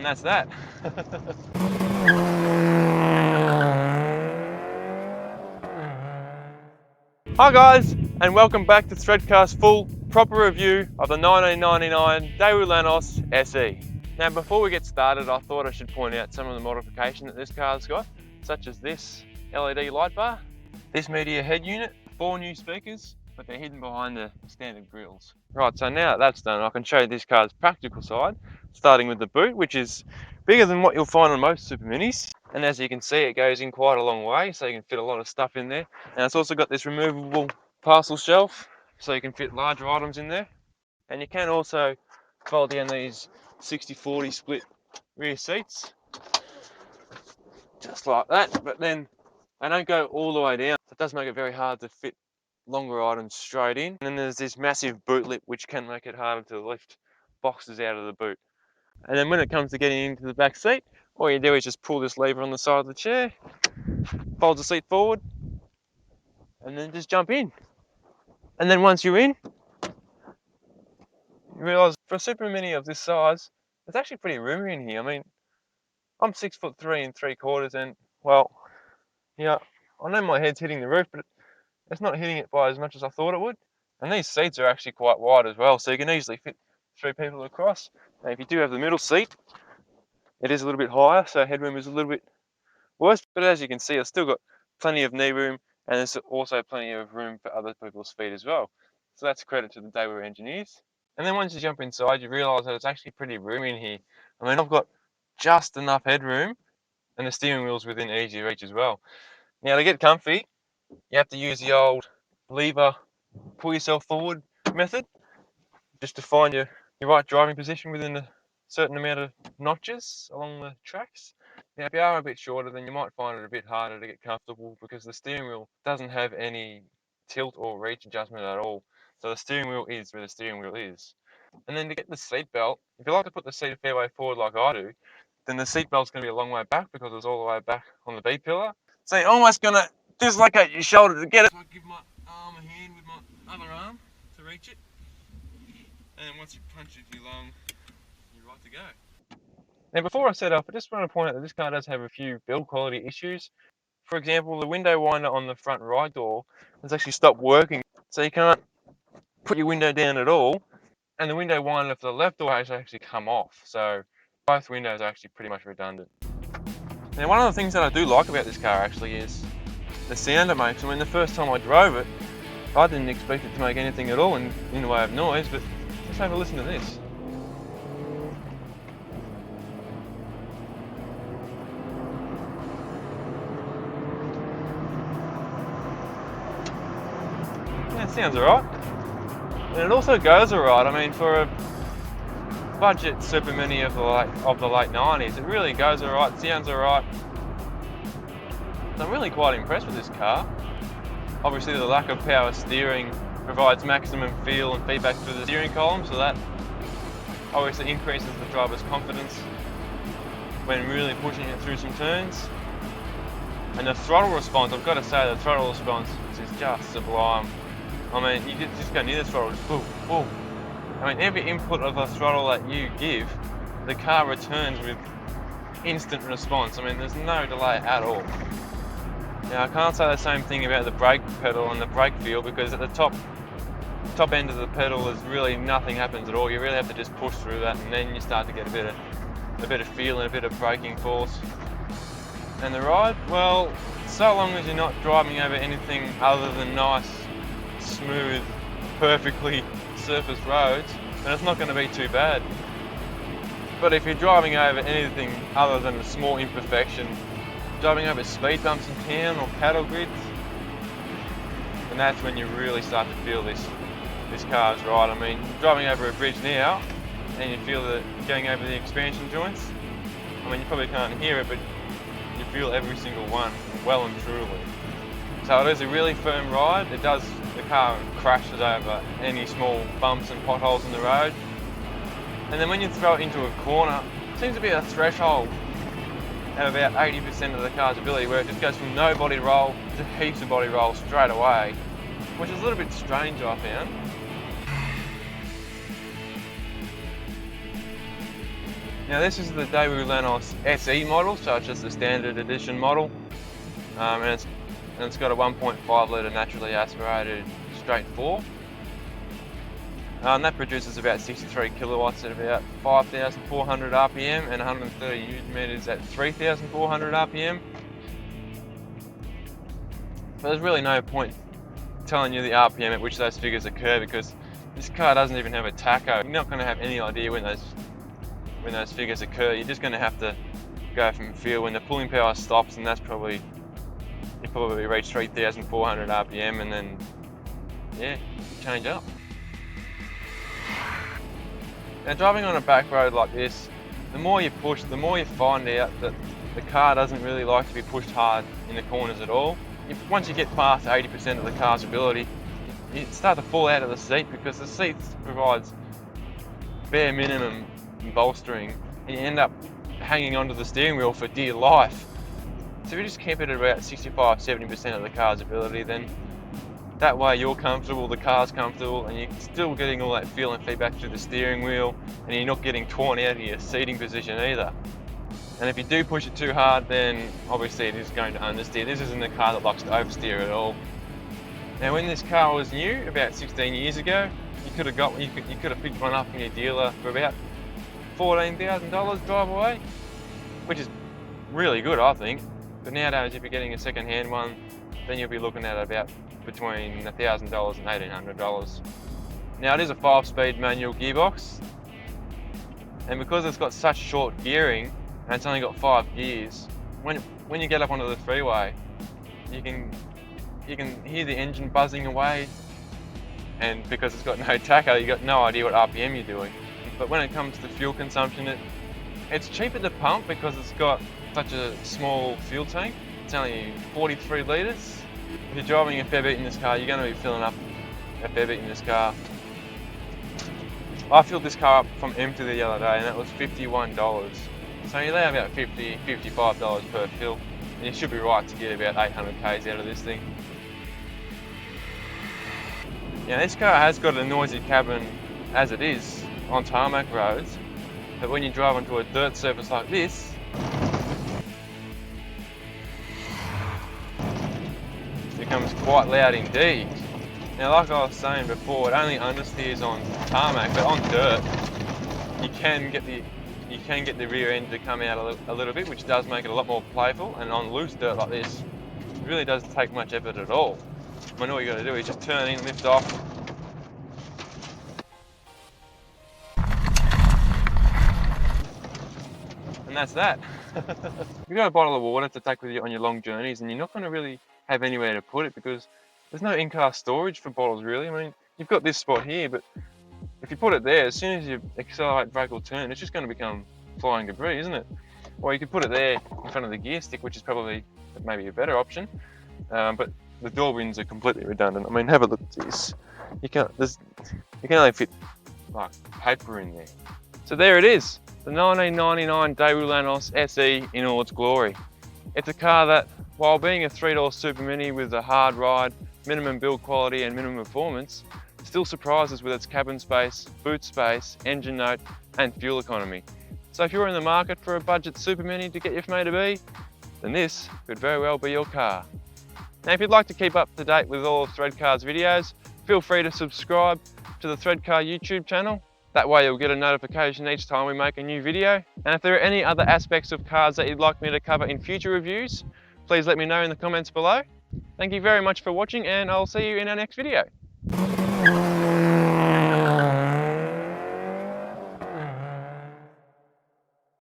And that's that. Hi guys, and welcome back to Threadcast's full proper review of the 1999 Daewoo Lanos SE. Now before we get started, I thought I should point out some of the modification that this car's got, such as this LED light bar, this media head unit, 4 new speakers, but they're hidden behind the standard grills. Right, so now that that's done, I can show you this car's practical side, starting with the boot, which is bigger than what you'll find on most Super Minis. And as you can see, it goes in quite a long way, so you can fit a lot of stuff in there. And it's also got this removable parcel shelf, so you can fit larger items in there. And you can also fold down these 60-40 split rear seats, just like that, but then they don't go all the way down. So it does make it very hard to fit longer items straight in. And then there's this massive boot lip, which can make it harder to lift boxes out of the boot. And then when it comes to getting into the back seat, all you do is just pull this lever on the side of the chair, fold the seat forward, and then just jump in. And then once you're in, you realise for a Super Mini of this size, it's actually pretty roomy in here. I mean, I'm 6'3" and 3/4, and well, yeah, I know my head's hitting the roof, but it's not hitting it by as much as I thought it would. And these seats are actually quite wide as well, so you can easily fit 3 people across. Now, if you do have the middle seat, it is a little bit higher, so headroom is a little bit worse. But as you can see, I've still got plenty of knee room, and there's also plenty of room for other people's feet as well. So that's credit to the Daewoo engineers. And then once you jump inside, you realise that it's actually pretty roomy in here. I mean, I've got just enough headroom, and the steering wheel's within easy reach as well. Now, to get comfy, you have to use the old lever, pull yourself forward method, just to find your right driving position within a certain amount of notches along the tracks. Now, if you are a bit shorter, then you might find it a bit harder to get comfortable because the steering wheel doesn't have any tilt or reach adjustment at all. So the steering wheel is where the steering wheel is. And then to get the seat belt, if you like to put the seat a fair way forward like I do, then the seat belt's going to be a long way back because it's all the way back on the B pillar. So you're almost going to dislocate your shoulder to get it. So I give my arm a hand with my other arm to reach it. And then once you punch it too long, you're right to go. Now before I set up, I just want to point out that this car does have a few build quality issues. For example, the window winder on the front right door has actually stopped working, so you can't put your window down at all. And the window winder for the left door has actually come off, so both windows are actually pretty much redundant. Now one of the things that I do like about this car actually is the sound it makes. I mean, the first time I drove it, I didn't expect it to make anything at all in the way of noise, but let's have a listen to this. Yeah, it sounds alright. And it also goes alright. I mean, for a budget Super Mini of the late 90s, it really goes alright, sounds alright. So I'm really quite impressed with this car. Obviously the lack of power steering provides maximum feel and feedback through the steering column, so that obviously increases the driver's confidence when really pushing it through some turns. And the throttle response, I've got to say, the throttle response is just sublime. I mean, you just go near the throttle, just boom, boom. I mean, every input of the throttle that you give, the car returns with instant response. I mean, there's no delay at all. Now, I can't say the same thing about the brake pedal and the brake feel, because at the top end of the pedal, there's really nothing happens at all. You really have to just push through that, and then you start to get a bit of feel and a bit of braking force. And the ride, well, so long as you're not driving over anything other than nice, smooth, perfectly surfaced roads, then it's not going to be too bad. But if you're driving over anything other than a small imperfection, driving over speed bumps in town or paddle grids, and that's when you really start to feel this car's ride. I mean, driving over a bridge now, and you feel that going over the expansion joints, I mean, you probably can't hear it, but you feel every single one, well and truly. So it is a really firm ride. The car crashes over any small bumps and potholes in the road. And then when you throw it into a corner, it seems to be a threshold at about 80% of the car's ability, where it just goes from no body roll to heaps of body roll straight away, which is a little bit strange, I found. Now this is the Daewoo Lanos SE model, so it's just the standard edition model, and it's got a 1.5 litre naturally aspirated straight 4. And that produces about 63 kilowatts at about 5,400 RPM and 130 newton meters at 3,400 RPM. But there's really no point telling you the RPM at which those figures occur, because this car doesn't even have a tacho. You're not going to have any idea when those figures occur. You're just going to have to go from feel when the pulling power stops, and that's you probably reach 3,400 RPM, and then yeah, change up. Now driving on a back road like this, the more you push, the more you find out that the car doesn't really like to be pushed hard in the corners at all. Once you get past 80% of the car's ability, you start to fall out of the seat, because the seat provides bare minimum bolstering, and you end up hanging onto the steering wheel for dear life. So if you just keep it at about 65–70% of the car's ability, then that way you're comfortable, the car's comfortable, and you're still getting all that feel and feedback through the steering wheel, and you're not getting torn out of your seating position either. And if you do push it too hard, then obviously it is going to understeer. This isn't a car that likes to oversteer at all. Now when this car was new, about 16 years ago, you could have picked one up in your dealer for about $14,000 drive away, which is really good, I think. But nowadays, if you're getting a second-hand one, then you'll be looking at about between $1,000 and $1,800. Now it is a 5-speed manual gearbox, and because it's got such short gearing and it's only got 5 gears, when you get up onto the freeway, you can hear the engine buzzing away, and because it's got no tacho, you got no idea what RPM you're doing. But when it comes to fuel consumption, it's cheaper to pump because it's got such a small fuel tank. It's only 43 litres. If you're driving a fair bit in this car, you're going to be filling up a fair bit in this car. I filled this car up from empty the other day, and that was $51. So you lay about $50–55 per fill, and you should be right to get about 800 k's out of this thing. Now this car has got a noisy cabin as it is on tarmac roads, but when you drive onto a dirt surface like this, it becomes quite loud indeed. Now like I was saying before, it only understeers on tarmac, but on dirt you can get the rear end to come out a little bit, which does make it a lot more playful, and on loose dirt like this, it really doesn't take much effort at all. I mean, all you got to do is just turn in, lift off, and that's that. You've got a bottle of water to take with you on your long journeys, and you're not going to really have anywhere to put it because there's no in-car storage for bottles really. I mean, you've got this spot here, but if you put it there, as soon as you accelerate, brake or turn, it's just going to become flying debris, isn't it? Or you could put it there in front of the gear stick, which is probably maybe a better option. But the door bins are completely redundant. I mean, have a look at this. You can only fit like paper in there. So there it is, the 1999 Daewoo Lanos SE in all its glory. It's a car that, while being a 3-door super mini with a hard ride, minimum build quality and minimum performance, still surprises with its cabin space, boot space, engine note and fuel economy. So if you're in the market for a budget super mini to get you from A to B, then this could very well be your car. Now if you'd like to keep up to date with all of Threadcar's videos, feel free to subscribe to the Threadcar YouTube channel. That way you'll get a notification each time we make a new video. And if there are any other aspects of cars that you'd like me to cover in future reviews, please let me know in the comments below. Thank you very much for watching, and I'll see you in our next video.